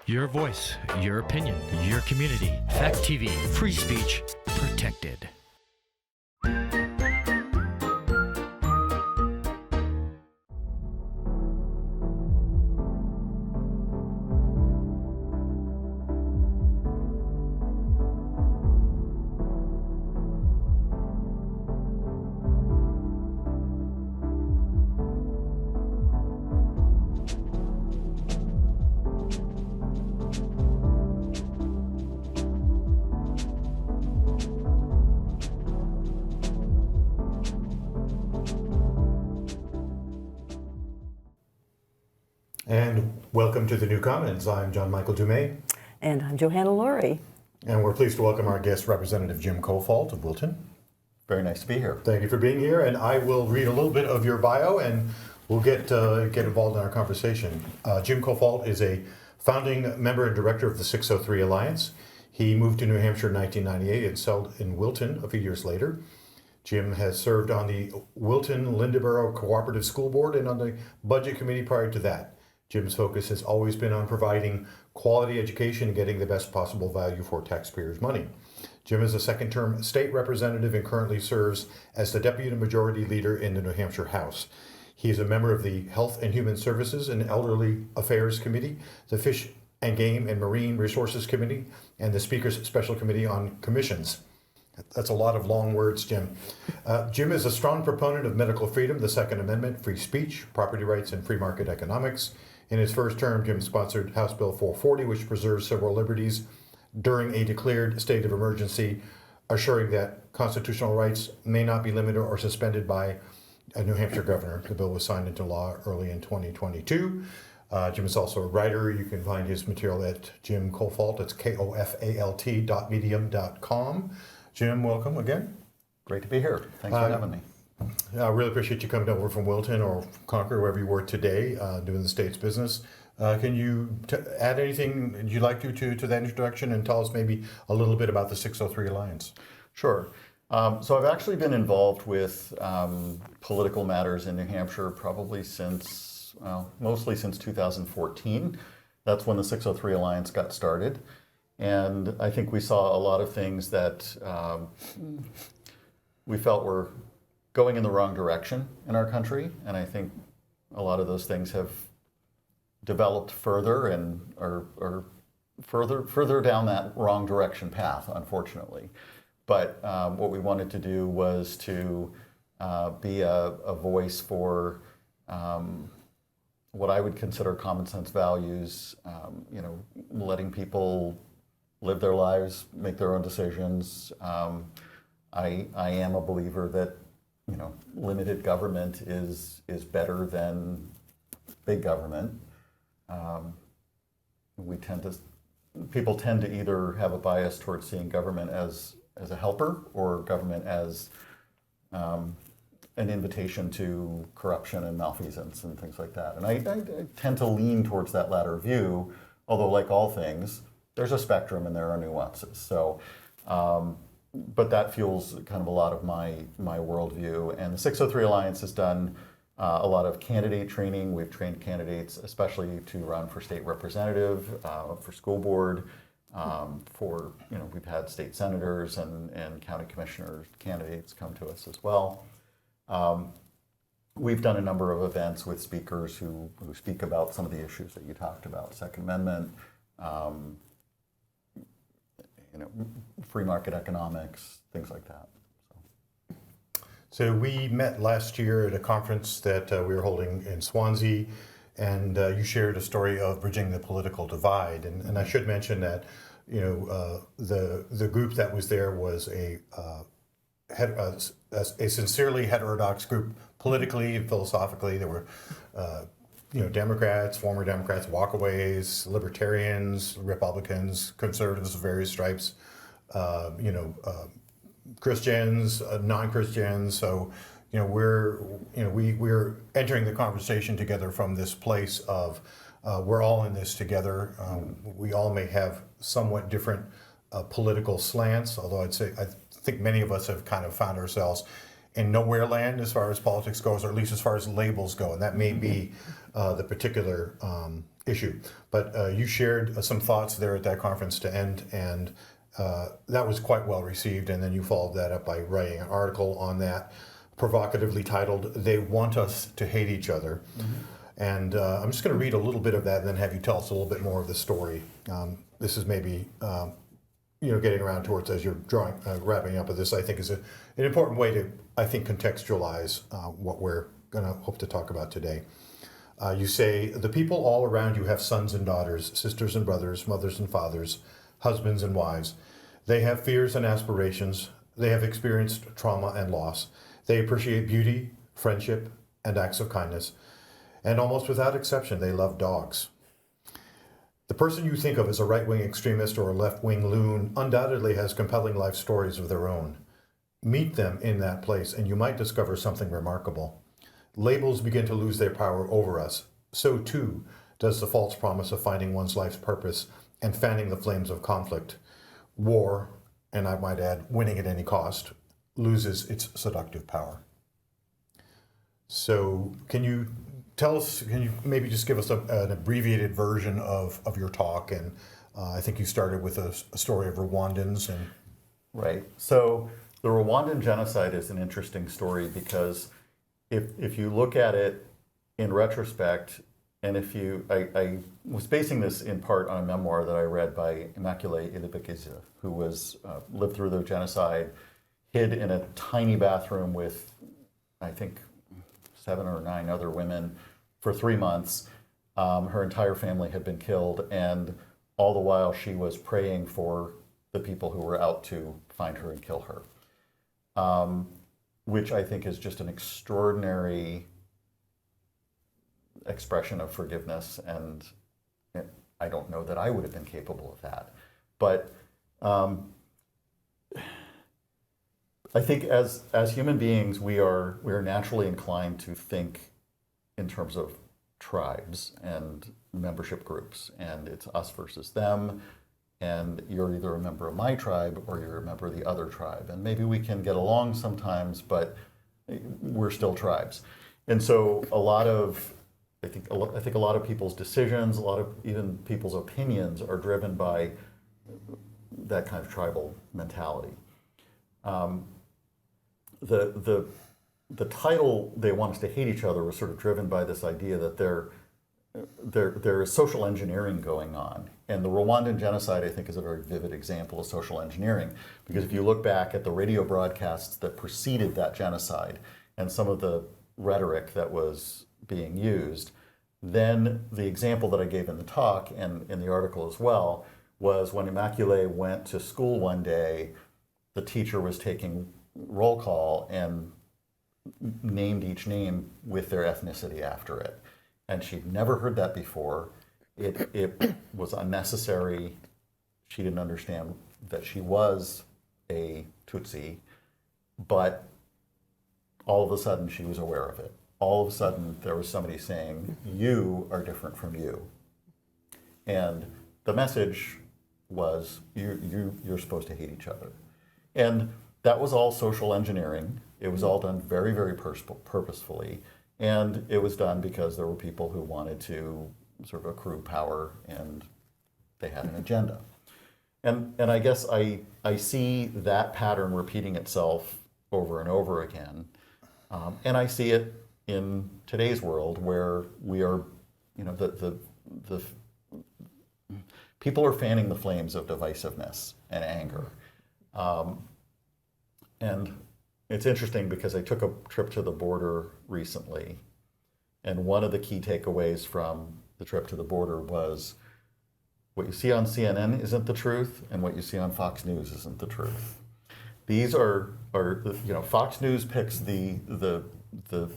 Your voice, your opinion, your community. Fact TV, free speech protected. And welcome to the New Commons. I'm John Michael Dumais. And I'm Johanna Laurie. And we're pleased to welcome our guest, Representative Jim Kofalt of Wilton. Very nice to be here. Thank you for being here. And I will read a little bit of your bio and we'll get involved in our conversation. Jim Kofalt is a founding member and director of the 603 Alliance. He moved to New Hampshire in 1998 and settled in Wilton a few years later. Jim has served on the Wilton-Lindeborough Cooperative School Board and on the Budget Committee prior to that. Jim's focus has always been on providing quality education and getting the best possible value for taxpayers' money. Jim is a second-term state representative and currently serves as the Deputy Majority Leader in the New Hampshire House. He is a member of the Health and Human Services and Elderly Affairs Committee, the Fish and Game and Marine Resources Committee, and the Speaker's Special Committee on Commissions. That's a lot of long words, Jim. Jim is a strong proponent of medical freedom, the Second Amendment, free speech, property rights, and free market economics. In his first term, Jim sponsored House Bill 440, which preserves civil liberties during a declared state of emergency, assuring that constitutional rights may not be limited or suspended by a New Hampshire governor. The bill was signed into law early in 2022. Jim is also a writer. You can find his material at Jim Kofalt. That's KOFALT.medium.com. Jim, welcome again. Great to be here. Thanks for having me. I really appreciate you coming over from Wilton or Concord, wherever you were today, doing the state's business. Can you add anything you'd like to that introduction and tell us maybe a little bit about the 603 Alliance? Sure. So I've actually been involved with political matters in New Hampshire probably mostly since 2014. That's when the 603 Alliance got started. And I think we saw a lot of things that we felt were going in the wrong direction in our country, and I think a lot of those things have developed further and are further down that wrong direction path, unfortunately. But what we wanted to do was to be a voice for what I would consider common sense values, letting people live their lives, make their own decisions. I am a believer that limited government is better than big government. People tend to either have a bias towards seeing government as a helper or government as an invitation to corruption and malfeasance and things like that. And I tend to lean towards that latter view, although like all things, there's a spectrum and there are nuances. So. But that fuels kind of a lot of my worldview. And the 603 Alliance has done a lot of candidate training. We've trained candidates, especially to run for state representative, for school board, we've had state senators and county commissioner candidates come to us as well. We've done a number of events with speakers who speak about some of the issues that you talked about, Second Amendment, free market economics, things like that. So we met last year at a conference that we were holding in Swansea, and you shared a story of bridging the political divide. And I should mention that the group that was there was a sincerely heterodox group politically and philosophically. There were Democrats, former Democrats, walkaways, libertarians, Republicans, conservatives of various stripes, Christians, non-Christians. So, we're entering the conversation together from this place of we're all in this together. We all may have somewhat different political slants, although I think many of us have kind of found ourselves in nowhere land as far as politics goes, or at least as far as labels go, and that may be the particular issue. But you shared some thoughts there at that conference to end, and that was quite well received. And then you followed that up by writing an article on that, provocatively titled, "They Want Us to Hate Each Other." And I'm just going to read a little bit of that and then have you tell us a little bit more of the story. This is maybe, getting around towards, as you're wrapping up with this, I think is an important way to, I think, contextualize what we're going to hope to talk about today. You say, "The people all around you have sons and daughters, sisters and brothers, mothers and fathers, husbands and wives. They have fears and aspirations. They have experienced trauma and loss. They appreciate beauty, friendship, and acts of kindness. And almost without exception, they love dogs. The person you think of as a right-wing extremist or a left-wing loon undoubtedly has compelling life stories of their own. Meet them in that place, and you might discover something remarkable. Labels begin to lose their power over us. So, too, does the false promise of finding one's life's purpose and fanning the flames of conflict. War, and I might add, winning at any cost, loses its seductive power." So, can you maybe just give us an abbreviated version of your talk? And I think you started with a story of Rwandans. And Right. So the Rwandan genocide is an interesting story because if you look at it in retrospect, and I was basing this in part on a memoir that I read by Immaculée Ilibagiza, who lived through the genocide, hid in a tiny bathroom with, I think, 7 or 9 other women for 3 months. Her entire family had been killed, and all the while she was praying for the people who were out to find her and kill her, which I think is just an extraordinary expression of forgiveness, and I don't know that I would have been capable of that. But I think as human beings, we are naturally inclined to think in terms of tribes and membership groups, and it's us versus them, and you're either a member of my tribe or you're a member of the other tribe, and maybe we can get along sometimes, but we're still tribes. And so I think a lot of people's decisions, a lot of even people's opinions are driven by that kind of tribal mentality. The title, "They Want Us to Hate Each Other," was sort of driven by this idea that there is social engineering going on. And the Rwandan genocide, I think, is a very vivid example of social engineering, because if you look back at the radio broadcasts that preceded that genocide and some of the rhetoric that was being used, then the example that I gave in the talk and in the article as well was when Immaculée went to school one day, the teacher was taking roll call and named each name with their ethnicity after it. And she'd never heard that before. It was unnecessary. She didn't understand that she was a Tutsi, but all of a sudden she was aware of it. All of a sudden there was somebody saying, "You are different from you." And the message was, you're supposed to hate each other. And that was all social engineering. It was all done very, very purposefully. And it was done because there were people who wanted to sort of accrue power, and they had an agenda. And I guess I see that pattern repeating itself over and over again. And I see it in today's world, where we are, the people are fanning the flames of divisiveness and anger. And it's interesting because I took a trip to the border recently, and one of the key takeaways from the trip to the border was what you see on CNN isn't the truth, and what you see on Fox News isn't the truth. These are Fox News picks the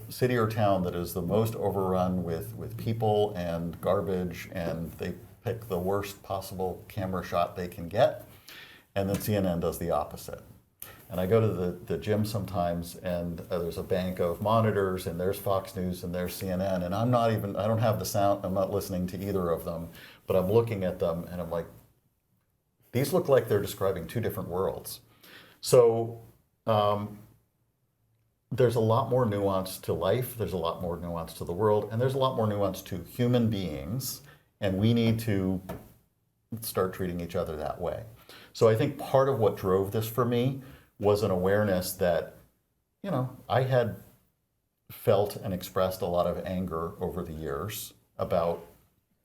city or town that is the most overrun with people and garbage, and they pick the worst possible camera shot they can get, and then CNN does the opposite. And I go to the gym sometimes, and there's a bank of monitors, and there's Fox News and there's CNN, and I don't have the sound, I'm not listening to either of them, but I'm looking at them and I'm like, these look like they're describing two different worlds. So there's a lot more nuance to life, there's a lot more nuance to the world, and there's a lot more nuance to human beings And we need to start treating each other that way. So I think part of what drove this for me was an awareness that, I had felt and expressed a lot of anger over the years about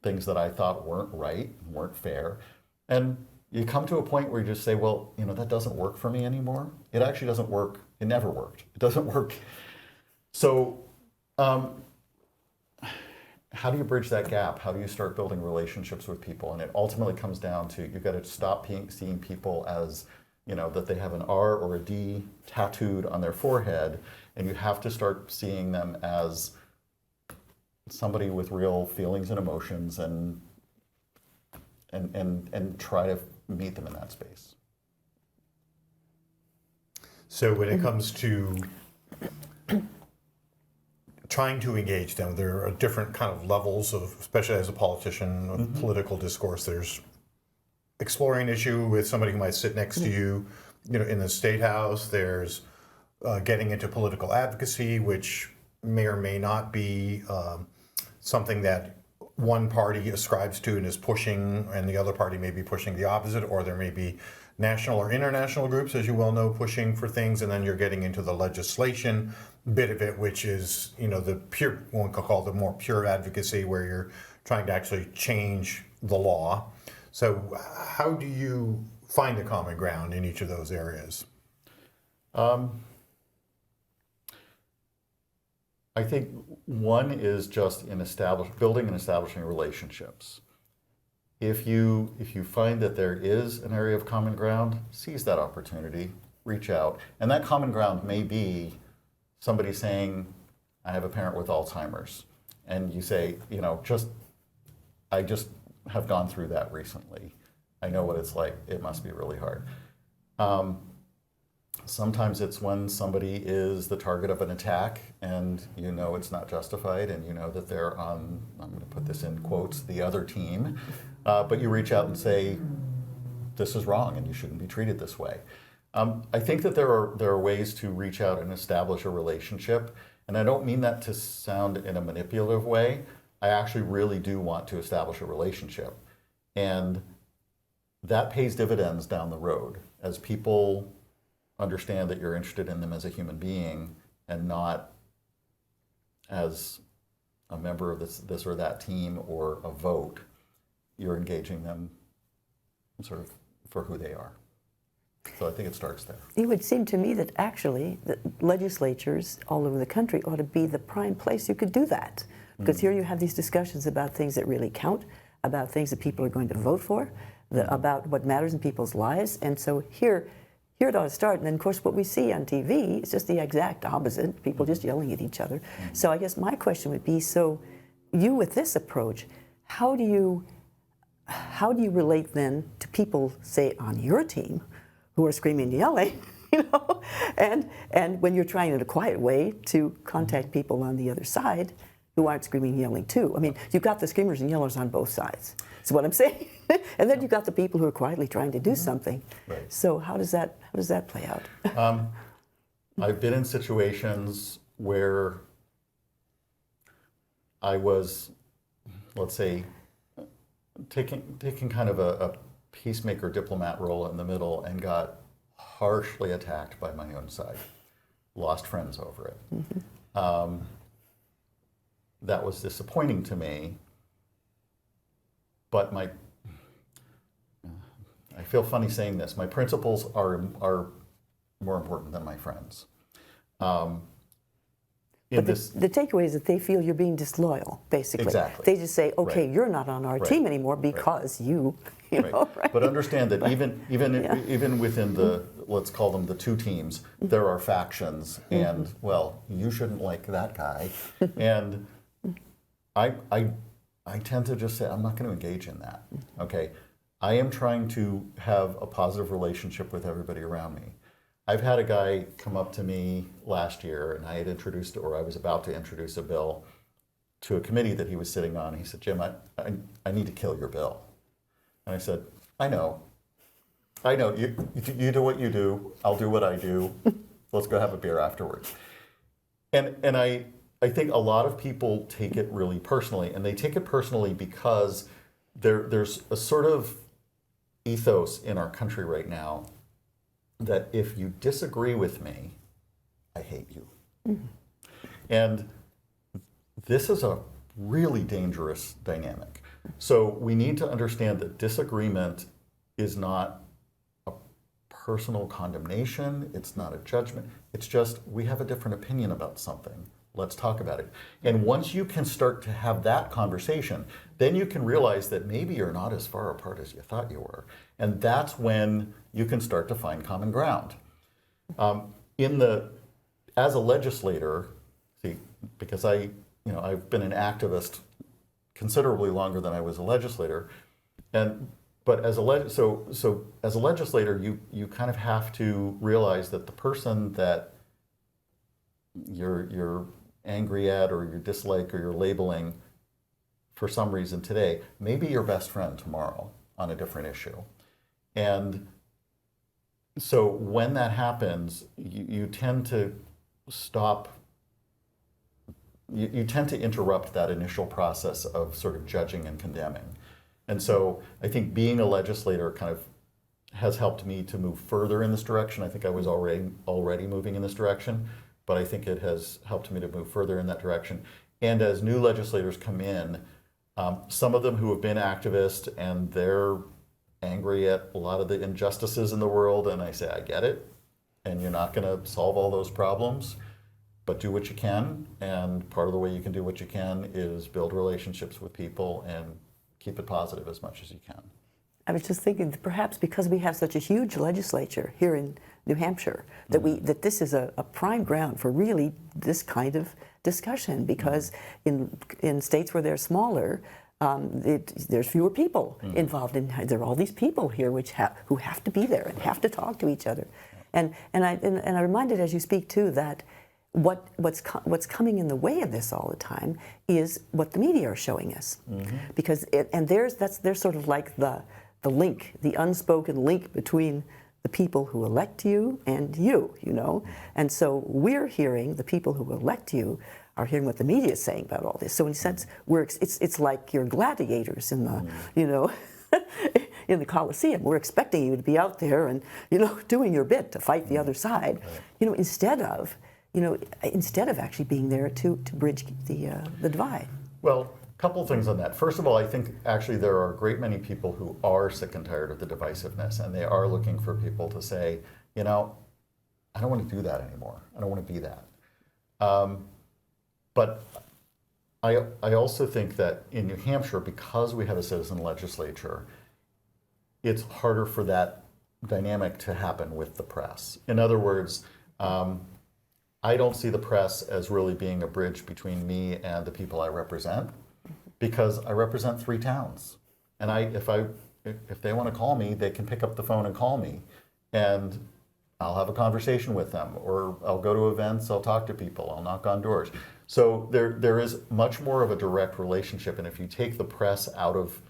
things that I thought weren't right, weren't fair. And you come to a point where you just say, well, that doesn't work for me anymore. It actually doesn't work. It never worked. It doesn't work. So how do you bridge that gap? How do you start building relationships with people? And it ultimately comes down to, you've got to stop seeing people as, that they have an R or a D tattooed on their forehead, and you have to start seeing them as somebody with real feelings and emotions, and try to meet them in that space. So when it comes to trying to engage them, there are different kind of levels of, especially as a politician, of political discourse. There's exploring an issue with somebody who might sit next to you, in the State House. There's getting into political advocacy, which may or may not be something that one party ascribes to and is pushing, and the other party may be pushing the opposite, or there may be national or international groups, as you well know, pushing for things, and then you're getting into the legislation bit of it, which is, the pure, one could call it the more pure advocacy, where you're trying to actually change the law. So how do you find the common ground in each of those areas? I think one is just in building and establishing relationships. If you find that there is an area of common ground, seize that opportunity, reach out. And that common ground may be somebody saying, I have a parent with Alzheimer's. And you say, I just have gone through that recently. I know what it's like. It must be really hard. Sometimes it's when somebody is the target of an attack and it's not justified, and that they're on, I'm going to put this in quotes, the other team. But you reach out and say, this is wrong and you shouldn't be treated this way. I think that there are ways to reach out and establish a relationship. And I don't mean that to sound in a manipulative way. I actually really do want to establish a relationship. And that pays dividends down the road as people understand that you're interested in them as a human being and not as a member of this or that team or a vote. You're engaging them sort of for who they are. So I think it starts there. It would seem to me that actually the legislatures all over the country ought to be the prime place you could do that. Because here you have these discussions about things that really count, about things that people are going to vote for, about what matters in people's lives. And so here it ought to start. And then, of course, what we see on TV is just the exact opposite, people just yelling at each other. So I guess my question would be, so you with this approach, how do you relate then to people, say, on your team who are screaming and yelling, and when you're trying in a quiet way to contact people on the other side who aren't screaming and yelling too? I mean, you've got the screamers and yellers on both sides. That's what I'm saying. And then you've got the people who are quietly trying to do something. Right. So how does that play out? I've been in situations where I was, let's say, taking kind of a peacemaker diplomat role in the middle and got harshly attacked by my own side. Lost friends over it. That was disappointing to me, but I feel funny saying this, my principles are more important than my friends. But the takeaway is that they feel you're being disloyal, basically. Exactly. They just say, okay, Right. you're not on our Right. team anymore because you know, right? But understand that even within the, let's call them the two teams, there are factions, and well, you shouldn't like that guy, and I tend to just say I'm not going to engage in that. Okay, I am trying to have a positive relationship with everybody around me. I've had a guy come up to me last year, and I was about to introduce a bill to a committee that he was sitting on. He said, Jim, I need to kill your bill. And I said, I know, you do what you do, I'll do what I do, let's go have a beer afterwards. And I think a lot of people take it really personally, and they take it personally because there's a sort of ethos in our country right now that if you disagree with me, I hate you. Mm-hmm. And this is a really dangerous dynamic. So we need to understand that disagreement is not a personal condemnation, it's not a judgment, it's just we have a different opinion about something. Let's talk about it. And once you can start to have that conversation, then you can realize that maybe you're not as far apart as you thought you were. And that's when you can start to find common ground. As a legislator, see, because I've been an activist considerably longer than I was a legislator, but as a legislator, you kind of have to realize that the person that you're angry at or you dislike or you're labeling for some reason today may be your best friend tomorrow on a different issue. And so when that happens, you tend to you tend to interrupt that initial process of sort of judging and condemning. And so I think being a legislator kind of has helped me to move further in this direction. I think I was already moving in this direction, but I think it has helped me to move further in that direction. And as new legislators come in, some of them who have been activists and they're angry at a lot of the injustices in the world, and I say, I get it, and you're not going to solve all those problems, but do what you can, and part of the way you can do what you can is build relationships with people and keep it positive as much as you can. I was just thinking that perhaps because we have such a huge legislature here in New Hampshire, that this is a prime ground for really this kind of discussion, because in states where they're smaller, there's fewer people involved in. There are all these people here who have to be there and have to talk to each other, and I'm reminded as you speak too that what's coming in the way of this all the time is what the media are showing us, because there's sort of like the link, the unspoken link between the people who elect you and you, and so we're hearing, the people who elect you are hearing what the media is saying about all this. So in a sense, it's like you're gladiators in the, in the Colosseum. We're expecting you to be out there and, doing your bit to fight the other side, instead of actually being there to bridge the divide. Well, a couple of things on that. First of all, I think actually there are a great many people who are sick and tired of the divisiveness, and they are looking for people to say, I don't want to do that anymore. I don't want to be that. But I also think that in New Hampshire, because we have a citizen legislature, it's harder for that dynamic to happen with the press. In other words, I don't see the press as really being a bridge between me and the people I represent, because I represent 3 towns. And if they want to call me, they can pick up the phone and call me, and I'll have a conversation with them, or I'll go to events, I'll talk to people, I'll knock on doors. So there is much more of a direct relationship, and if you take the press out of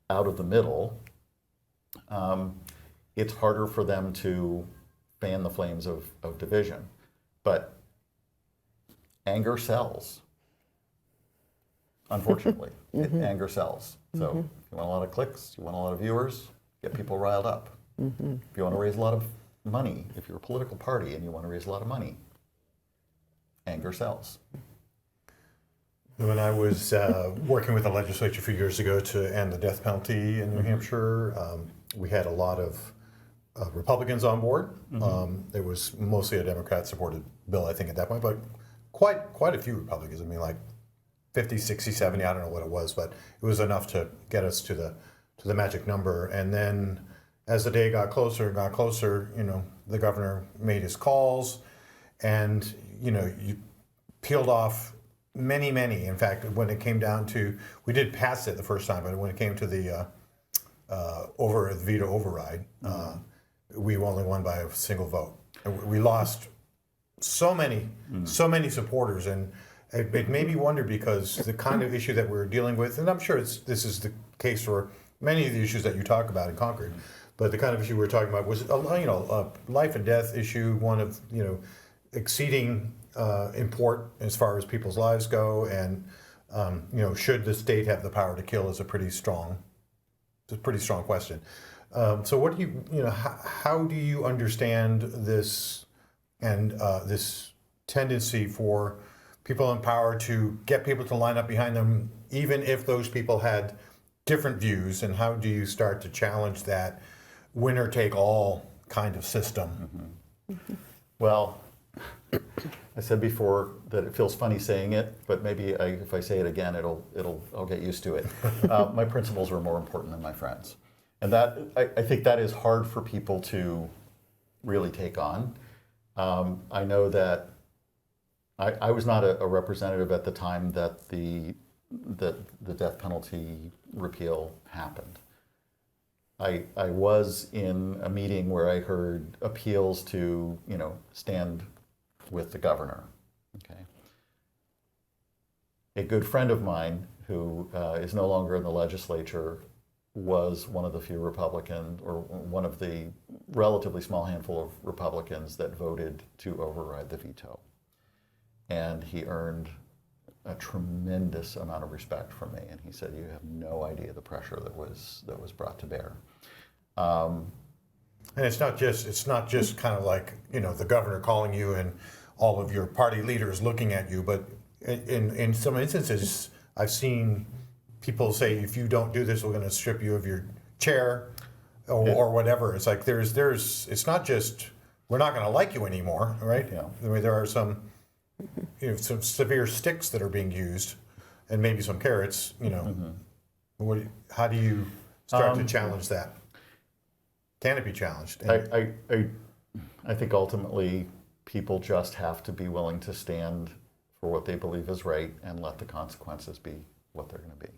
the middle, it's harder for them to fan the flames of division. But anger sells. Unfortunately, anger sells. So if you want a lot of clicks, you want a lot of viewers, get people riled up. If you want to raise a lot of money, if you're a political party and you want to raise a lot of money, anger sells. When I was working with the legislature a few years ago to end the death penalty in New Hampshire, we had a lot of Republicans on board. It was mostly a Democrat-supported bill, I think, at that point, but quite a few Republicans. I mean, like 50, 60, 70, I don't know what it was, but it was enough to get us to the magic number. And then as the day got closer, the governor made his calls, and you peeled off many. In fact, when it came down to, we did pass it the first time, but when it came to the veto override, we only won by a single vote. And we lost so many supporters, and it made me wonder, because the kind of issue that we're dealing with, and I'm sure this is the case for many of the issues that you talk about in Concord, but the kind of issue we're talking about was a life and death issue, one of exceeding import as far as people's lives go, and Should the state have the power to kill is a pretty strong question. So what do how do you understand this and this tendency for people in power to get people to line up behind them, even if those people had different views, and how do you start to challenge that winner take all kind of system? Mm-hmm. Well, I said before that it feels funny saying it, but maybe if I say it again, I'll get used to it. My principles are more important than my friends, and that I think that is hard for people to really take on. I know that I was not a representative at the time that the death penalty repeal happened. I was in a meeting where I heard appeals to stand with the governor. Okay. A good friend of mine who is no longer in the legislature was one of the few Republicans, or one of the relatively small handful of Republicans that voted to override the veto. And he earned a tremendous amount of respect from me. And he said, "You have no idea the pressure that was brought to bear." And it's not just kind of like the governor calling you and all of your party leaders looking at you, but in some instances, I've seen people say, if you don't do this, we're going to strip you of your chair, or whatever. It's like it's not just we're not going to like you anymore, right? Yeah. I mean, there are some some severe sticks that are being used, and maybe some carrots. Mm-hmm. How do you start to challenge that? Can it be challenged? I think ultimately people just have to be willing to stand for what they believe is right and let the consequences be what they're going to be.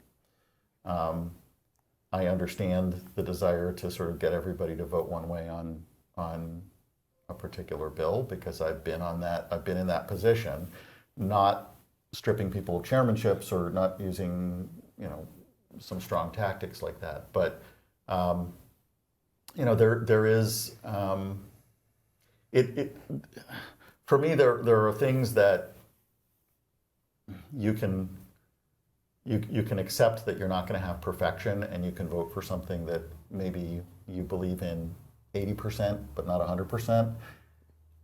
I understand the desire to sort of get everybody to vote one way on a particular bill, because I've been in that position, not stripping people of chairmanships or not using some strong tactics like that, but there is for me there are things that you can accept that you're not going to have perfection, and you can vote for something that maybe you believe in 80% but not 100%.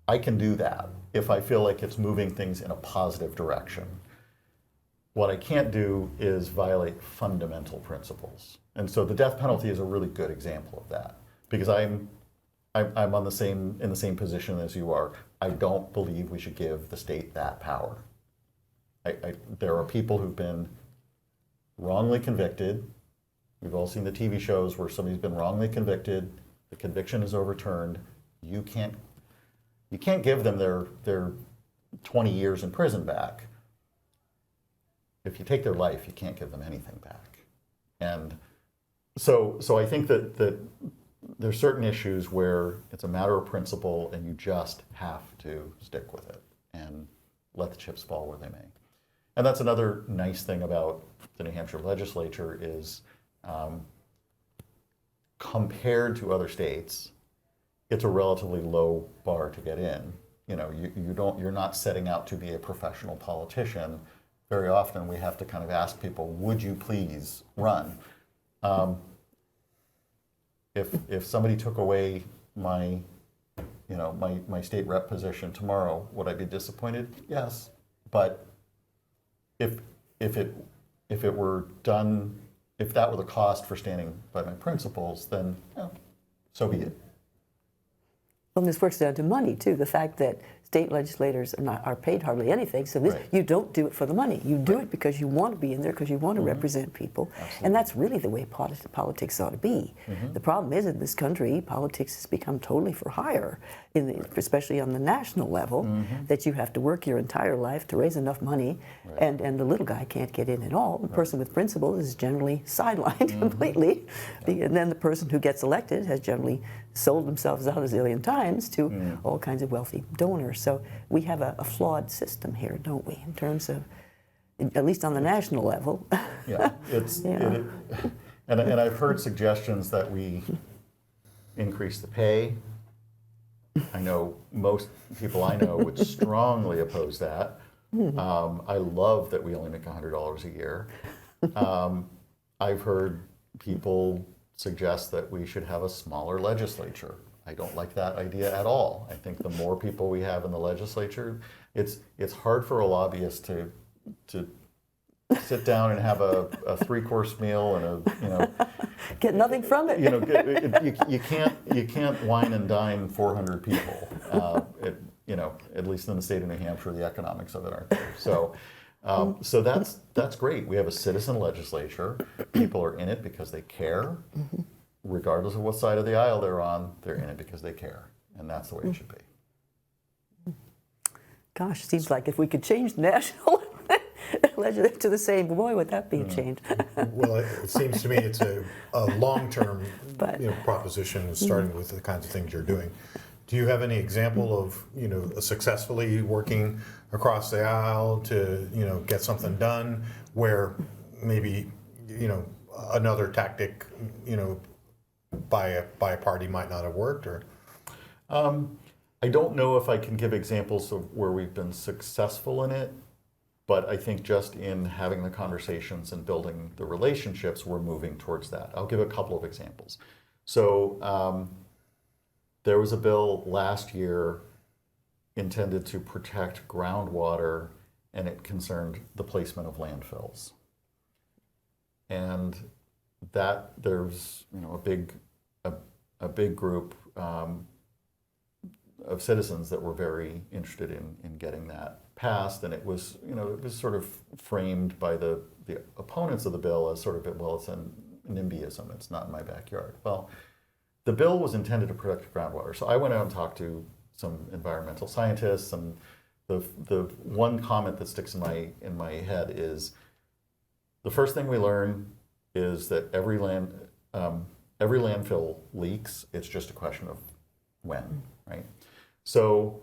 I can do that if I feel like it's moving things in a positive direction. What I can't do is violate fundamental principles. And so the death penalty is a really good example of that, because I'm in the same position as you are. I don't believe we should give the state that power. There are people who've been wrongly convicted. We've all seen the TV shows where somebody's been wrongly convicted, the conviction is overturned. You can't give them their 20 years in prison back. If you take their life, you can't give them anything back. And so I think that there's certain issues where it's a matter of principle, and you just have to stick with it and let the chips fall where they may. And that's another nice thing about the New Hampshire legislature is, compared to other states, it's a relatively low bar to get in. You're not setting out to be a professional politician. Very often we have to kind of ask people, would you please run? If somebody took away my state rep position tomorrow, would I be disappointed? Yes, but if it were done, if that were the cost for standing by my principles, then so be it. Well, this works down to money too. The fact that state legislators are paid hardly anything, so you don't do it for the money. You do it because you want to be in there, because you want to represent people. Absolutely. And that's really the way politics ought to be. Mm-hmm. The problem is, in this country, politics has become totally for hire, especially on the national level, that you have to work your entire life to raise enough money, and the little guy can't get in at all. The person with principles is generally sidelined completely, and then the person who gets elected has generally sold themselves out a zillion times to all kinds of wealthy donors. So we have a flawed system here, don't we, in terms of, at least on the national level. Yeah, and I've heard suggestions that we increase the pay. I know most people I know would strongly oppose that. I love that we only make $100 a year. I've heard people suggest that we should have a smaller legislature. I don't like that idea at all. I think the more people we have in the legislature, it's hard for a lobbyist to sit down and have a 3-course meal and Get nothing from it. you can't wine and dine 400 people. At least in the state of New Hampshire, the economics of it aren't there. So that's great. We have a citizen legislature. People are in it because they care. Regardless of what side of the aisle they're on, they're in it because they care. And that's the way it should be. Gosh, seems like if we could change the national legislature to the same, boy, would that be a change. Well, it seems to me it's a long-term proposition, starting with the kinds of things you're doing. Do you have any example of successfully working across the aisle to get something done where maybe another tactic by a party might not have worked? Or I don't know if I can give examples of where we've been successful in it, but I think just in having the conversations and building the relationships, we're moving towards that. I'll give a couple of examples. So there was a bill last year intended to protect groundwater, and it concerned the placement of landfills. And that there's a big group of citizens that were very interested in getting that passed, and it was sort of framed by the opponents of the bill as sort of, well, it's an NIMBYism, it's not in my backyard. Well, the bill was intended to protect groundwater, so I went out and talked to some environmental scientists, and the one comment that sticks in my head is the first thing we learn is that every landfill leaks. It's just a question of when, right? So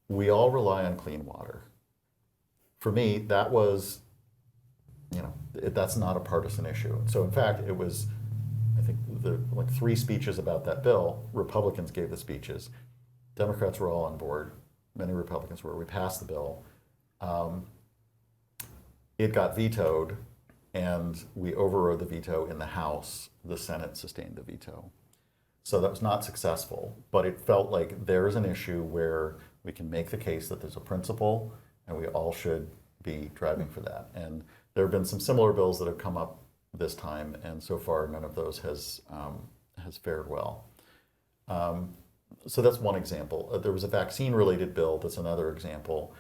we all rely on clean water. For me, that was, that's not a partisan issue. So in fact, it was, I think, like 3 speeches about that bill. Republicans gave the speeches. Democrats were all on board. Many Republicans were. We passed the bill. It got vetoed, and we overrode the veto in the House. The Senate sustained the veto. So that was not successful, but it felt like there's an issue where we can make the case that there's a principle and we all should be driving for that. And there have been some similar bills that have come up this time, and so far none of those has fared well. So that's one example. There was a vaccine-related bill that's another example,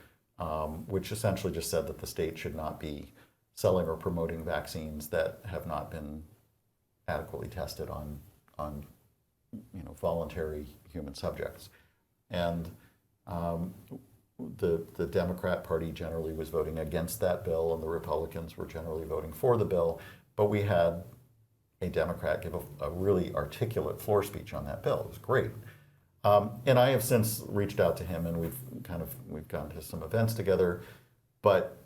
which essentially just said that the state should not be selling or promoting vaccines that have not been adequately tested on voluntary human subjects. And the Democrat Party generally was voting against that bill, and the Republicans were generally voting for the bill. But we had a Democrat give a really articulate floor speech on that bill. It was great. And I have since reached out to him, and we've gone to some events together. But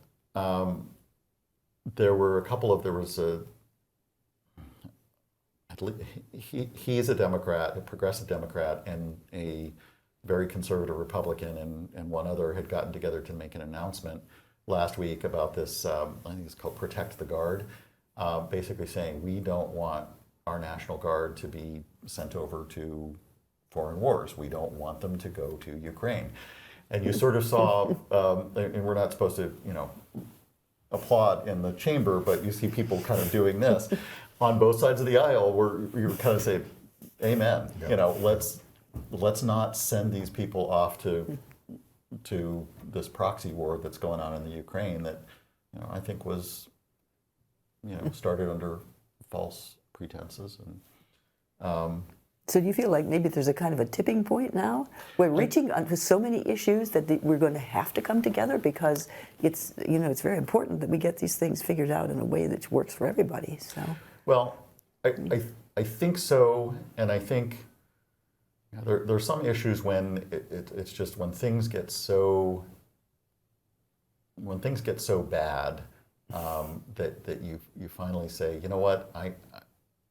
he's a Democrat, a progressive Democrat, and a very conservative Republican, and one other had gotten together to make an announcement last week about this, I think it's called Protect the Guard, basically saying we don't want our National Guard to be sent over to foreign wars. We don't want them to go to Ukraine. And you sort of saw, and we're not supposed to, applaud in the chamber, but you see people kind of doing this on both sides of the aisle, where you kind of say, "Amen." Yeah. Let's not send these people off to this proxy war that's going on in the Ukraine that I think was started under false pretenses. And so do you feel like maybe there's a kind of a tipping point now? We're reaching onto so many issues that we're going to have to come together, because it's it's very important that we get these things figured out in a way that works for everybody. So well, I think so, and I think there's some issues when it's just when things get so bad that you finally say, you know what,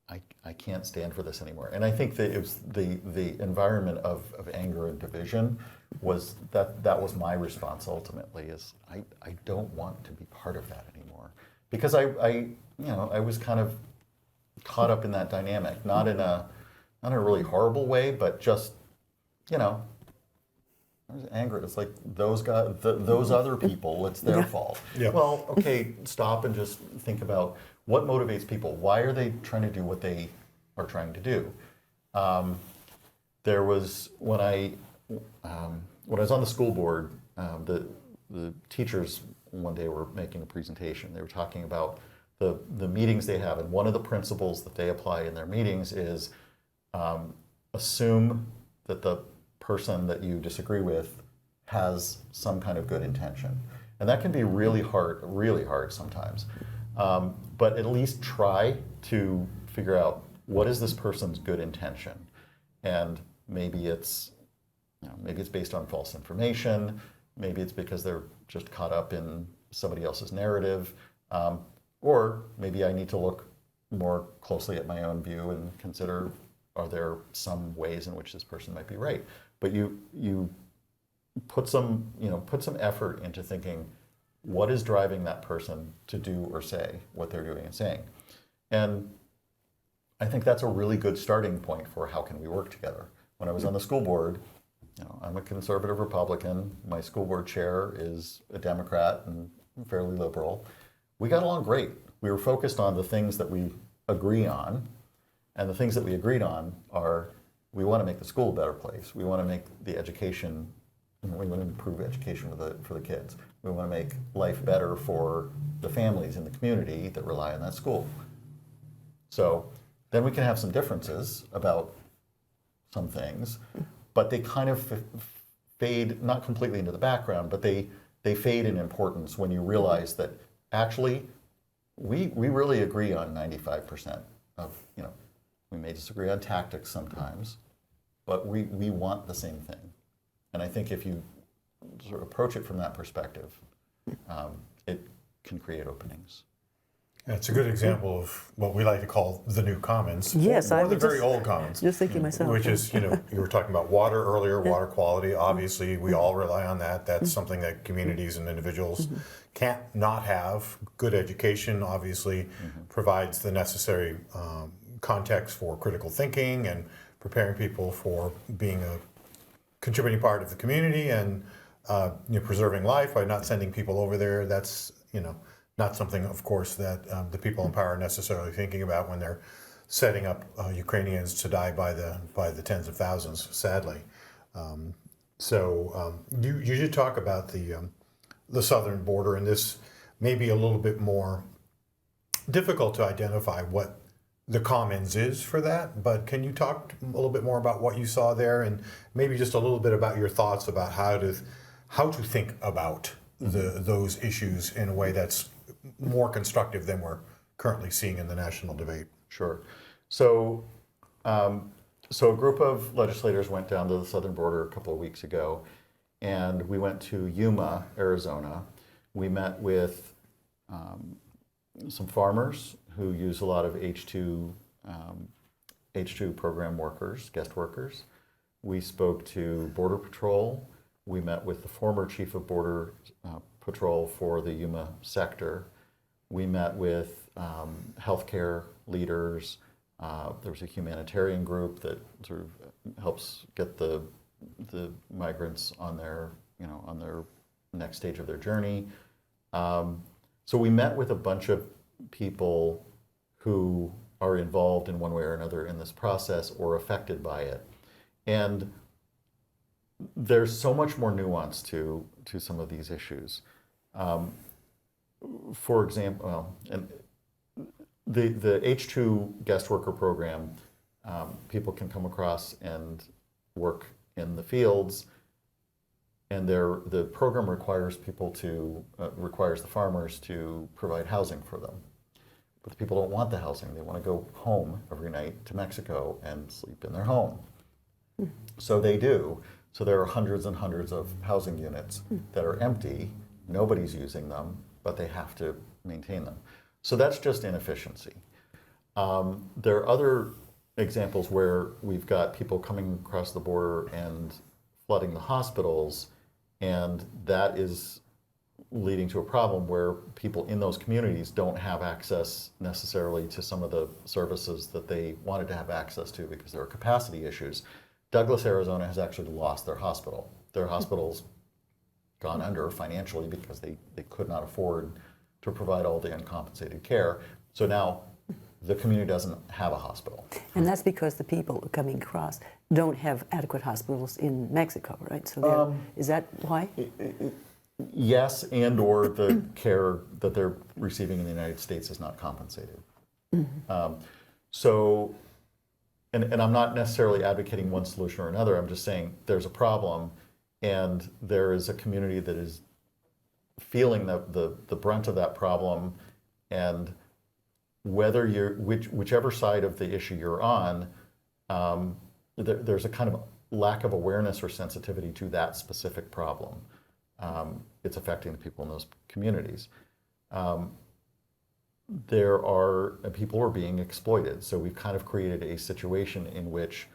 I can't stand for this anymore. And I think that it was the environment of anger and division was that was my response ultimately, is I don't want to be part of that anymore. Because I was kind of caught up in that dynamic, not in a really horrible way, but just, I was angry. It's like those guys, those other people, it's their fault. Yeah. Well, okay, stop and just think about what motivates people. Why are they trying to do what they are trying to do? There was, when I was on the school board, the teachers one day were making a presentation. They were talking about the meetings they have, and one of the principles that they apply in their meetings is assume that the person that you disagree with has some kind of good intention. And that can be really hard sometimes. But at least try to figure out, what is this person's good intention? And maybe it's based on false information, maybe it's because they're just caught up in somebody else's narrative, or maybe I need to look more closely at my own view and consider, are there some ways in which this person might be right? But you put some effort into thinking, what is driving that person to do or say what they're doing and saying? And I think that's a really good starting point for how can we work together. When I was on the school board, I'm a conservative Republican. My school board chair is a Democrat and fairly liberal. We got along great. We were focused on the things that we agree on, and the things that we agreed on are, we want to make the school a better place. We want to make the education, we want to improve education for the kids. We want to make life better for the families in the community that rely on that school. So then we can have some differences about some things, but they kind of fade, not completely into the background, but they fade in importance when you realize that actually we really agree on 95% of, we may disagree on tactics sometimes, but we want the same thing. And I think if you sort of approach it from that perspective, it can create openings. It's a good example of what we like to call the new commons. Yes, or I the was very old commons. just thinking myself. Which is, you were talking about water earlier, water quality. Obviously, we all rely on that. That's something that communities and individuals can't not have. Good education, obviously, provides the necessary context for critical thinking and preparing people for being a contributing part of the community and preserving life by not sending people over there. That's, not something, of course, that the people in power are necessarily thinking about when they're setting up Ukrainians to die by the tens of thousands, sadly. You did talk about the southern border, and this may be a little bit more difficult to identify what the commons is for that, but can you talk a little bit more about what you saw there, and maybe just a little bit about your thoughts about how to think about those issues in a way that's more constructive than we're currently seeing in the national debate? Sure. So a group of legislators went down to the southern border a couple of weeks ago, and we went to Yuma, Arizona. We met with some farmers who use a lot of H2 program workers, guest workers. We spoke to Border Patrol. We met with the former chief of Border Patrol for the Yuma sector. We met with healthcare leaders. There was a humanitarian group that sort of helps get the migrants on their next stage of their journey. So we met with a bunch of people who are involved in one way or another in this process or affected by it. And there's so much more nuance to some of these issues. For example, and the H2 guest worker program, people can come across and work in the fields, and the program requires requires the farmers to provide housing for them. But the people don't want the housing. They want to go home every night to Mexico and sleep in their home. So they do. So there are hundreds and hundreds of housing units that are empty. Nobody's using them, but they have to maintain them. So that's just inefficiency. There are other examples where we've got people coming across the border and flooding the hospitals, and that is leading to a problem where people in those communities don't have access necessarily to some of the services that they wanted to have access to because there are capacity issues. Douglas, Arizona has actually lost their hospital. Their hospital's gone under financially because they could not afford to provide all the uncompensated care. So now the community doesn't have a hospital. And that's because the people coming across don't have adequate hospitals in Mexico, right? So is that why? Yes, and or the care that they're receiving in the United States is not compensated. So, and I'm not necessarily advocating one solution or another. I'm just saying there's a problem, and there is a community that is feeling the brunt of that problem, and whether you're whichever side of the issue you're on, there's a kind of lack of awareness or sensitivity to that specific problem. It's affecting the people in those communities. People are being exploited. So we've kind of created a situation in which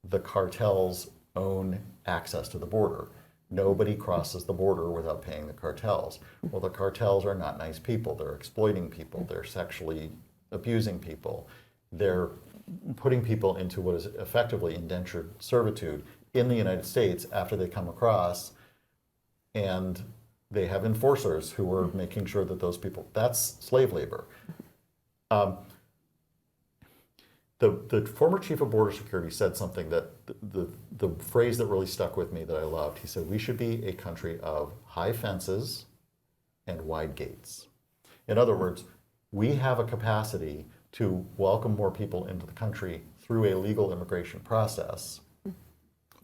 the cartels own access to the border. Nobody crosses the border without paying the cartels. Well, the cartels are not nice people. They're exploiting people. They're sexually abusing people. They're putting people into what is effectively indentured servitude in the United States after they come across, and they have enforcers who are making sure that those people, that's slave labor. The former chief of border security said something that the phrase that really stuck with me that I loved. He said, we should be a country of high fences and wide gates. In other words, we have a capacity to welcome more people into the country through a legal immigration process,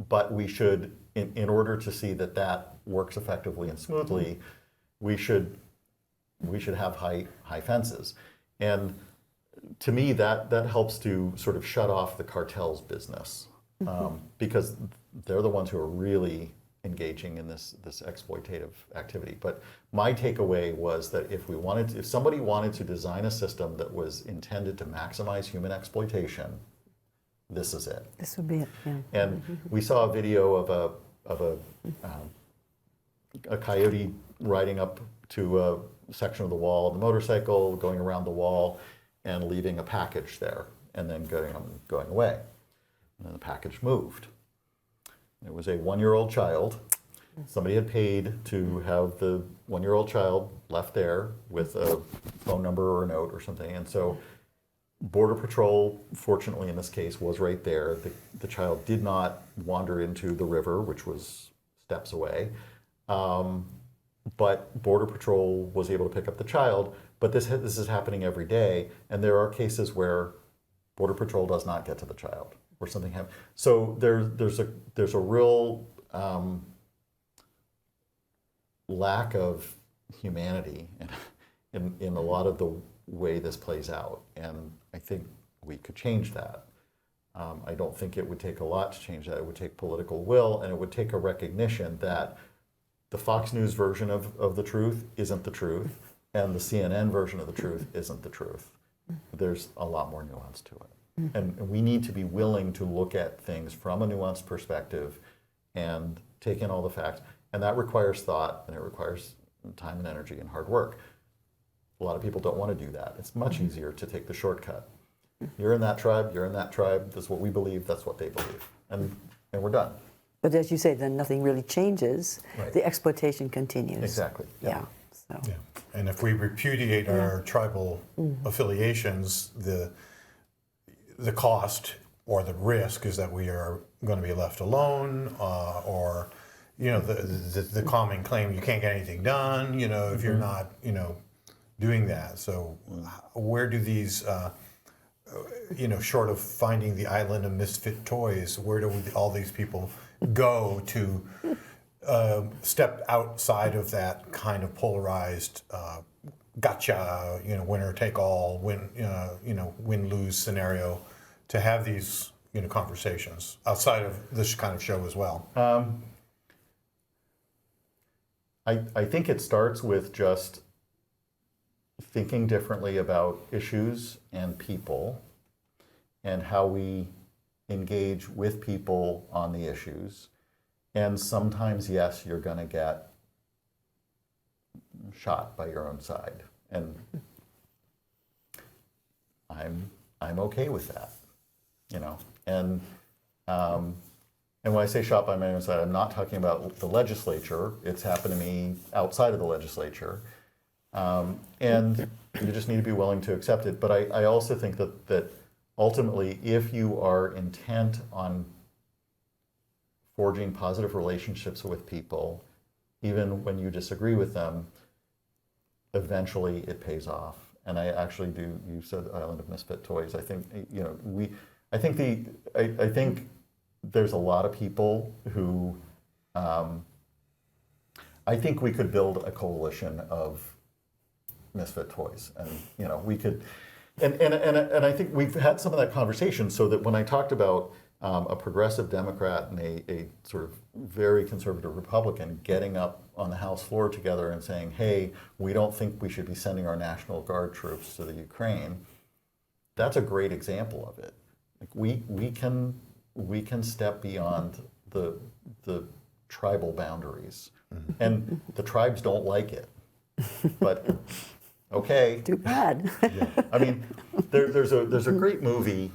but we should, in order to see that that works effectively and smoothly, we should have high fences. And to me, that helps to sort of shut off the cartel's business, because they're the ones who are really engaging in this exploitative activity. But my takeaway was that if somebody wanted to design a system that was intended to maximize human exploitation, this is it. This would be it, yeah. And we saw a video of a coyote riding up to a section of the wall, the motorcycle going around the wall and leaving a package there, and then going away. And then the package moved. It was a 1-year-old child. Somebody had paid to have the 1-year-old child left there with a phone number or a note or something. And so Border Patrol, fortunately in this case, was right there. The child did not wander into the river, which was steps away. But Border Patrol was able to pick up the child. But this is happening every day, and there are cases where Border Patrol does not get to the child, or something happens. So there's a real lack of humanity in a lot of the way this plays out, and I think we could change that. I don't think it would take a lot to change that. It would take political will, and it would take a recognition that the Fox News version of the truth isn't the truth, and the CNN version of the truth isn't the truth. There's a lot more nuance to it. And we need to be willing to look at things from a nuanced perspective and take in all the facts. And that requires thought, and it requires time and energy and hard work. A lot of people don't want to do that. It's much easier to take the shortcut. You're in that tribe, you're in that tribe, that's what we believe, that's what they believe. And we're done. But as you say, then nothing really changes. Right. The exploitation continues. Exactly. Yeah. So. Yeah. And if we repudiate our tribal affiliations, the cost or the risk is that we are going to be left alone, or the common claim you can't get anything done, if you're not doing that. So where do these short of finding the island of misfit toys, where do all these people go to step outside of that kind of polarized gotcha, winner take all, win-lose scenario, to have these conversations outside of this kind of show as well? I think it starts with just thinking differently about issues and people and how we engage with people on the issues. And sometimes, yes, you're going to get shot by your own side. And I'm okay with that, you know. And when I say shot by my own side, I'm not talking about the legislature. It's happened to me outside of the legislature. And you just need to be willing to accept it. But I also think that ultimately, if you are intent on forging positive relationships with people, even when you disagree with them, eventually it pays off. And I actually do. You said Island of Misfit Toys. I think, you know, I think there's a lot of people who, I think we could build a coalition of misfit toys, and you know, we could, and I think we've had some of that conversation. So that when I talked about a progressive Democrat and a sort of very conservative Republican getting up on the House floor together and saying, "Hey, we don't think we should be sending our National Guard troops to the Ukraine," that's a great example of it. Like we can step beyond the tribal boundaries, and the tribes don't like it, but okay. Too bad. Yeah. I mean, there's a great movie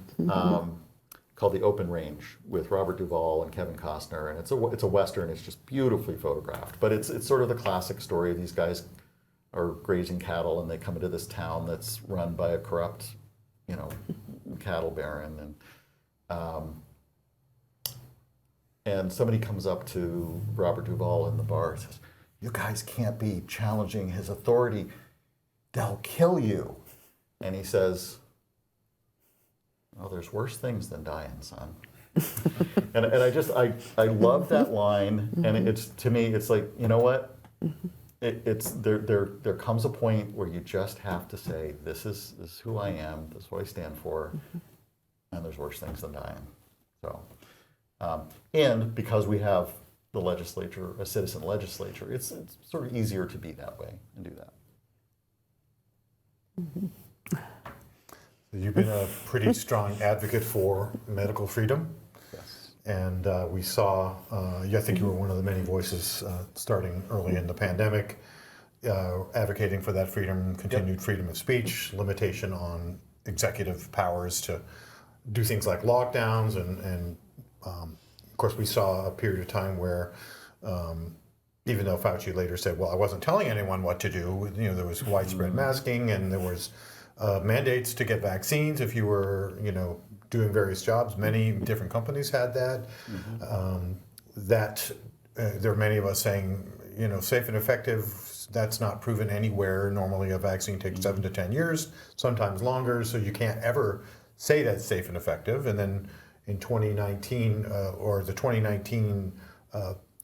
called The Open Range with Robert Duvall and Kevin Costner, and it's a Western. It's just beautifully photographed, but it's sort of the classic story of these guys are grazing cattle and they come into this town that's run by a corrupt, you know, cattle baron, and somebody comes up to Robert Duvall in the bar and says, "You guys can't be challenging his authority. They'll kill you." And he says, "Oh, there's worse things than dying, son." and I love that line. And it's, to me, it's like, you know what? There comes a point where you just have to say, this is who I am, this is what I stand for, and there's worse things than dying. So, and because we have the legislature, a citizen legislature, it's sort of easier to be that way and do that. You've been a pretty strong advocate for medical freedom. Yes. And we saw, I think you were one of the many voices starting early in the pandemic, advocating for that freedom, continued freedom of speech, limitation on executive powers to do things like lockdowns, and of course we saw a period of time where even though Fauci later said, well, I wasn't telling anyone what to do, you know, there was widespread masking and there was mandates to get vaccines if you were, you know, doing various jobs. Many different companies had that. There are many of us saying, you know, safe and effective, that's not proven anywhere. Normally a vaccine takes 7 to 10 years, sometimes longer, so you can't ever say that's safe and effective. And then in 2019, or the 2019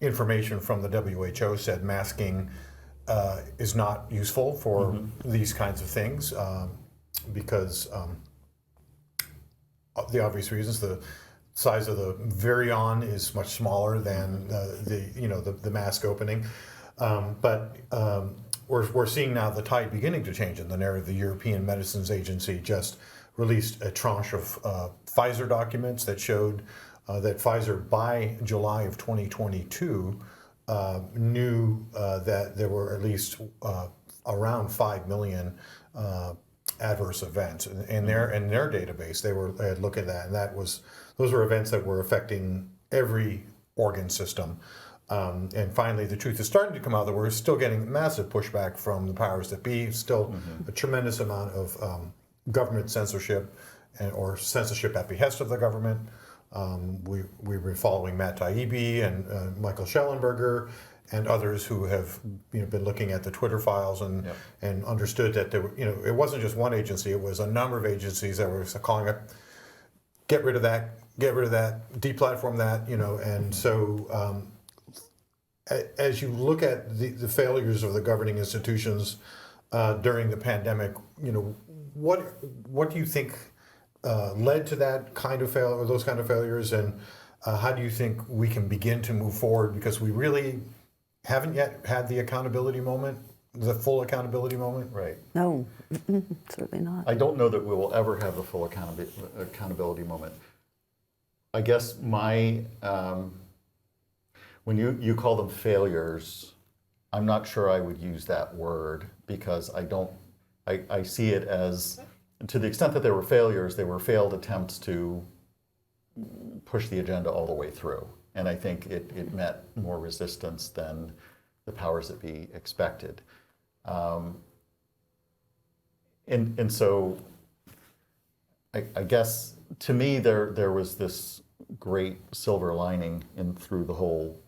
information from the WHO said masking is not useful for these kinds of things because the obvious reasons. The size of the virion is much smaller than the mask opening, but we're seeing now the tide beginning to change in the narrative. The European Medicines Agency just released a tranche of Pfizer documents that showed that Pfizer, by July of 2022, knew that there were at least around 5 million adverse events in their database. They had looked at that, and those were events that were affecting every organ system. And finally, the truth is starting to come out that we're still getting massive pushback from the powers that be. Still, a tremendous amount of government censorship or censorship at behest of the government. We've been following Matt Taibbi and Michael Schellenberger and others who have been looking at the Twitter files and understood that there were, it wasn't just one agency, it was a number of agencies that were calling it, get rid of that, deplatform that, and so as you look at the failures of the governing institutions during the pandemic, what do you think led to that kind of failure, or those kind of failures, and how do you think we can begin to move forward? Because we really haven't yet had the accountability moment the full accountability moment? Right. No, certainly not. I don't know that we will ever have the full accountability moment. I guess my, when you call them failures, I'm not sure I would use that word, because I see it as, to the extent that they were failures, they were failed attempts to push the agenda all the way through. And I think it met more resistance than the powers that be expected. And so I guess to me there was this great silver lining through the whole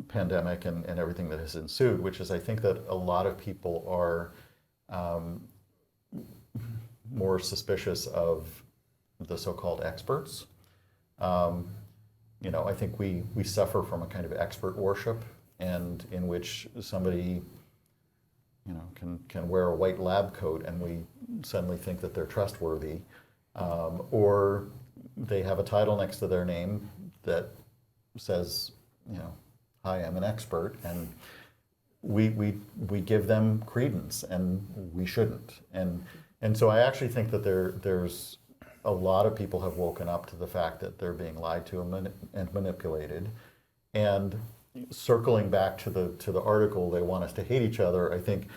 pandemic and everything that has ensued, which is I think that a lot of people are more suspicious of the so-called experts. I think we suffer from a kind of expert worship, and in which somebody can wear a white lab coat and we suddenly think that they're trustworthy, or they have a title next to their name that says, hi, I'm an expert, and we give them credence, and we shouldn't. And so I actually think that there's a lot of people have woken up to the fact that they're being lied to and manipulated. And circling back to the article, they want us to hate each other. I think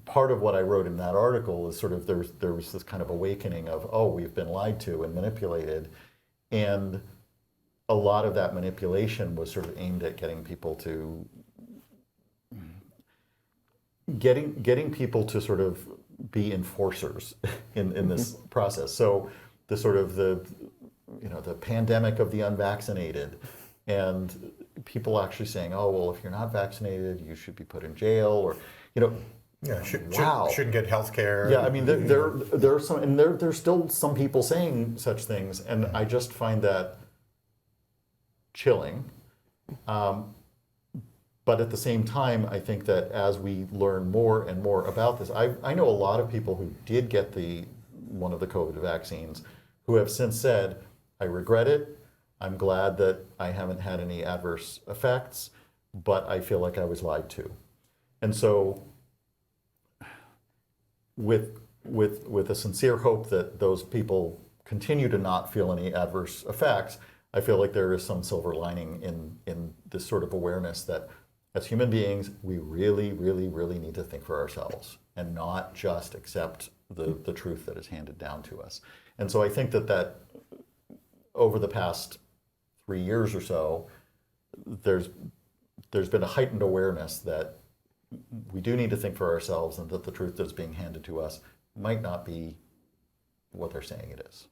part of what I wrote in that article is sort of there was this kind of awakening of, oh, we've been lied to and manipulated, and a lot of that manipulation was sort of aimed at getting people to sort of be enforcers in this process. So the sort of the pandemic of the unvaccinated, and people actually saying, oh, well, if you're not vaccinated, you should be put in jail, or Yeah, wow. shouldn't get health care. Yeah, I mean, there are some, and there's still some people saying such things, and I just find that chilling. But at the same time, I think that as we learn more and more about this, I know a lot of people who did get one of the COVID vaccines who have since said, I regret it. I'm glad that I haven't had any adverse effects, but I feel like I was lied to. And so with a sincere hope that those people continue to not feel any adverse effects, I feel like there is some silver lining in this sort of awareness that as human beings, we really, really, really need to think for ourselves and not just accept the truth that is handed down to us. And so I think that over the past 3 years or so, there's been a heightened awareness that we do need to think for ourselves, and that the truth that's being handed to us might not be what they're saying it is.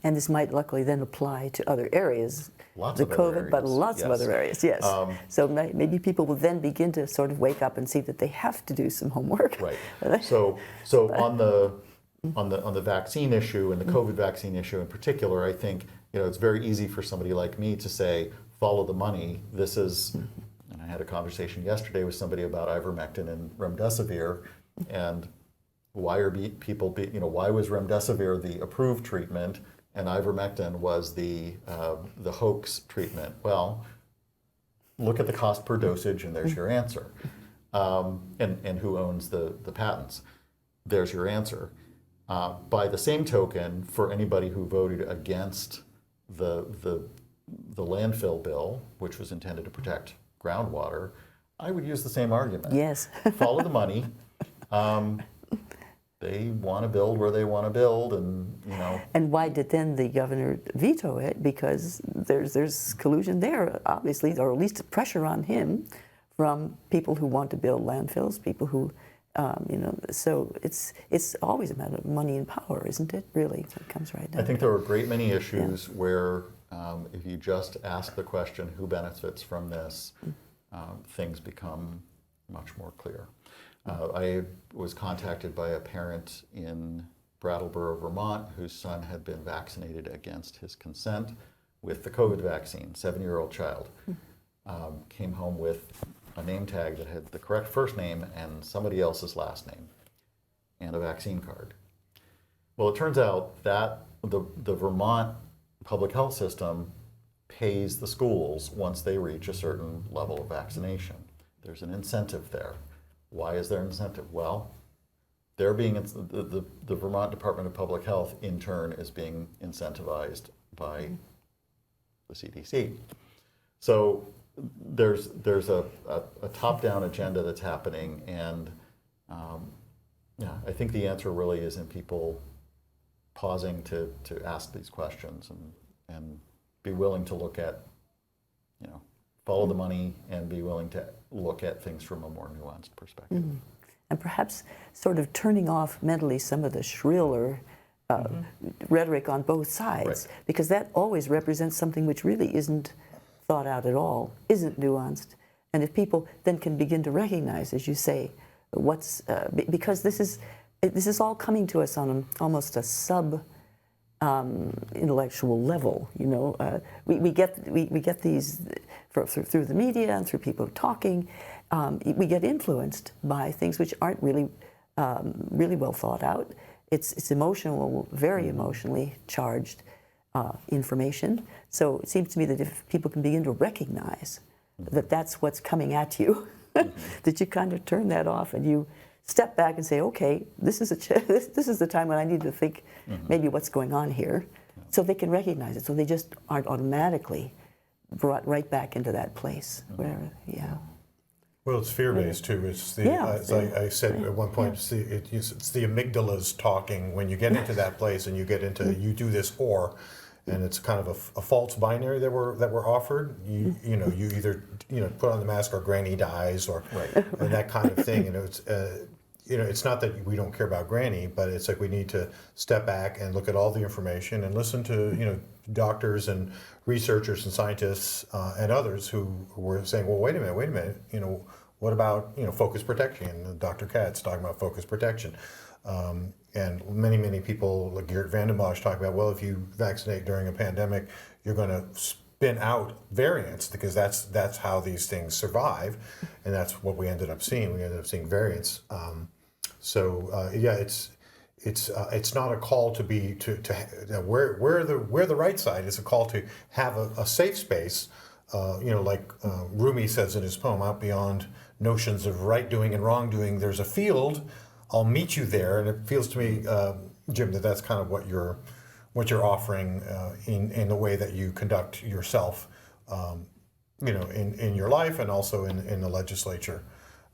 And this might luckily then apply to other areas. Lots the of other COVID, areas, but lots of yes. other areas, yes. So maybe people will then begin to sort of wake up and see that they have to do some homework. Right. So on the vaccine issue and the COVID vaccine issue in particular, I think it's very easy for somebody like me to say, follow the money. This is, and I had a conversation yesterday with somebody about ivermectin and remdesivir, and why are people why was remdesivir the approved treatment and ivermectin was the hoax treatment? Well, look at the cost per dosage, and there's your answer. And who owns the patents? There's your answer. By the same token, for anybody who voted against the landfill bill, which was intended to protect groundwater, I would use the same argument. Yes. Follow the money. They want to build where they want to build, and And why did then the governor veto it? Because there's collusion there, obviously, or at least pressure on him from people who want to build landfills, people who, so it's always a matter of money and power, isn't it? Really, it comes right down. I think there are a great many issues where if you just ask the question, who benefits from this, things become much more clear. I was contacted by a parent in Brattleboro, Vermont, whose son had been vaccinated against his consent with the COVID vaccine, 7-year-old child. Came home with a name tag that had the correct first name and somebody else's last name, and a vaccine card. Well, it turns out that the Vermont public health system pays the schools once they reach a certain level of vaccination. There's an incentive there. Why is there an incentive? Well, they're being the Vermont Department of Public Health in turn is being incentivized by the CDC. So there's a top-down agenda that's happening, and yeah, I think the answer really is in people pausing to ask these questions and be willing to look at, follow the money and be willing to look at things from a more nuanced perspective. Mm-hmm. And perhaps sort of turning off mentally some of the shriller rhetoric on both sides, Right. because that always represents something which really isn't thought out at all, isn't nuanced. And if people then can begin to recognize, as you say, what's because this is all coming to us on almost a sub intellectual level. We get these through the media and through people talking. We get influenced by things which aren't really well thought out. It's emotional, very emotionally charged information. So it seems to me that if people can begin to recognize that that's what's coming at you, that you kind of turn that off and you step back and say, okay, this is the time when I need to think maybe what's going on here, so they can recognize it, so they just aren't automatically brought right back into that place. Where, Well, it's fear-based too. It's the, as I said at one point, it's the amygdalas talking. When you get into that place and you get into, you do this or, and it's kind of a false binary that we're offered. You either put on the mask or Granny dies or and that kind of thing. It's not that we don't care about Granny, but it's like we need to step back and look at all the information and listen to doctors and researchers and scientists and others who were saying, well, wait a minute, what about focus protection? Dr. Katz talking about focus protection. And many people, like Geert Vanden Bossche, talk about, well, if you vaccinate during a pandemic, you're going to spin out variants because that's how these things survive, and that's what we ended up seeing. We ended up seeing variants. It's not a call to be where the right side is a call to have a safe space. Like Rumi says in his poem, out beyond notions of right doing and wrong doing, there's a field. I'll meet you there, and it feels to me, Jim, that's kind of what you're offering in the way that you conduct yourself, in your life and also in the legislature,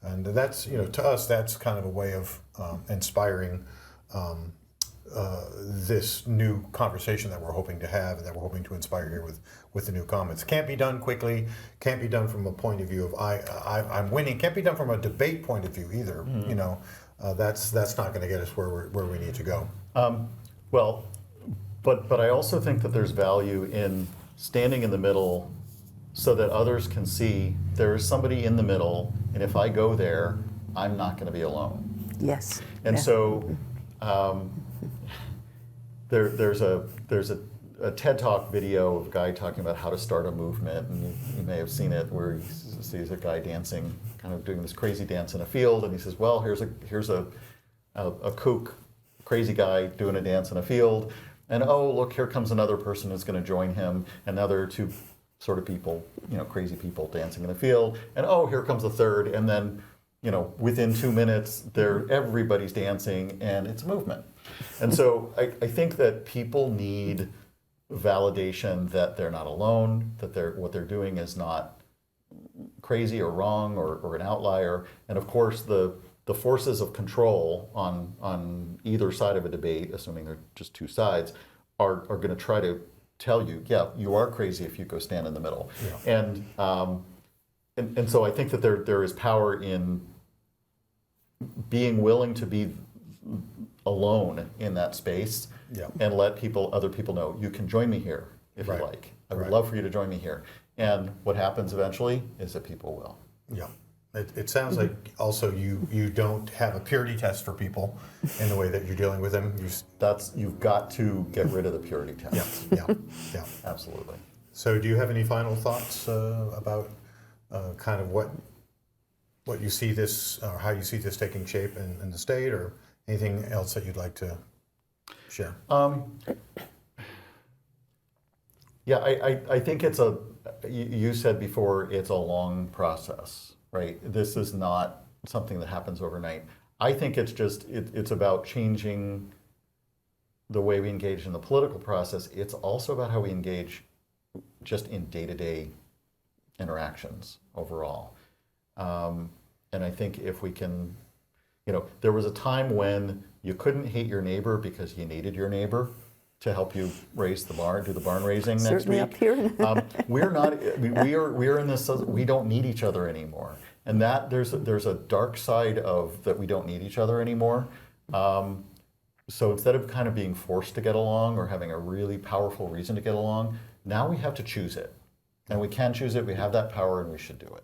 and that's to us that's kind of a way of inspiring this new conversation that we're hoping to have and that we're hoping to inspire here with the new comments. Can't be done quickly. Can't be done from a point of view of I'm winning. Can't be done from a debate point of view either. That's not going to get us where we need to go. But I also think that there's value in standing in the middle so that others can see there is somebody in the middle, and if I go there, I'm not going to be alone. Yes. And so there's a TED Talk video of a guy talking about how to start a movement, and you may have seen it, where he sees a guy dancing, kind of doing this crazy dance in a field, and he says, well, here's a kook, crazy guy doing a dance in a field, and oh, look, here comes another person who's going to join him, and now there are two sort of people, crazy people dancing in the field, and oh, here comes a third, and then within 2 minutes, everybody's dancing, and it's a movement. And so I think that people need validation that they're not alone, that what they're doing is not crazy or wrong or an outlier. And of course, the forces of control on either side of a debate, assuming they're just two sides, are going to try to tell you, yeah, you are crazy if you go stand in the middle. Yeah. And so I think that there is power in being willing to be alone in that space, and let other people know, you can join me here if you like. I would love for you to join me here. And what happens eventually is that people will. Yeah. It sounds like also you don't have a purity test for people in the way that you're dealing with them. You've got to get rid of the purity test. Yeah. Absolutely. So do you have any final thoughts about kind of what you see this, or how you see this taking shape in the state, or anything else that you'd like to share? I think you said before, it's a long process, right? This is not something that happens overnight. I think it's just, it's about changing the way we engage in the political process. It's also about how we engage just in day-to-day interactions overall. And I think if we can, there was a time when you couldn't hate your neighbor because you needed your neighbor to help you raise the barn, do the barn raising next Certainly week. up here. We're not. I mean, we are in this. We don't need each other anymore, and that there's a dark side of that. We don't need each other anymore. So instead of kind of being forced to get along or having a really powerful reason to get along, now we have to choose it, and we can choose it. We have that power, and we should do it.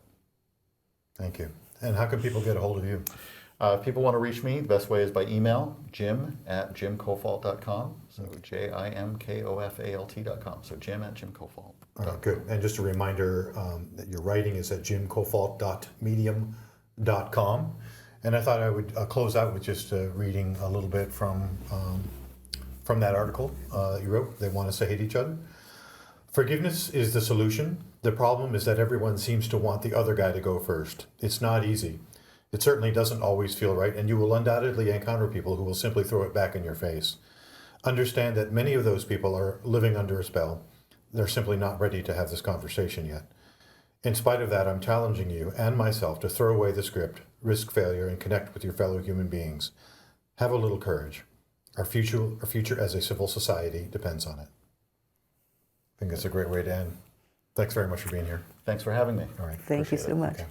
Thank you. And how can people get a hold of you? If people want to reach me, the best way is by email, jim@jimkofalt.com. So JIMKOFALT.com. So jim@jimkofalt.com. Good. And just a reminder that your writing is at jimkofalt.medium.com. And I thought I would close out with just reading a little bit from that article that you wrote. They want us to hate each other. Forgiveness is the solution. The problem is that everyone seems to want the other guy to go first. It's not easy. It certainly doesn't always feel right, and you will undoubtedly encounter people who will simply throw it back in your face. Understand that many of those people are living under a spell. They're simply not ready to have this conversation yet. In spite of that, I'm challenging you and myself to throw away the script, risk failure, and connect with your fellow human beings. Have a little courage. Our future as a civil society depends on it. I think that's a great way to end. Thanks very much for being here. Thanks for having me. All right. Thank you Appreciate so it. much. Okay.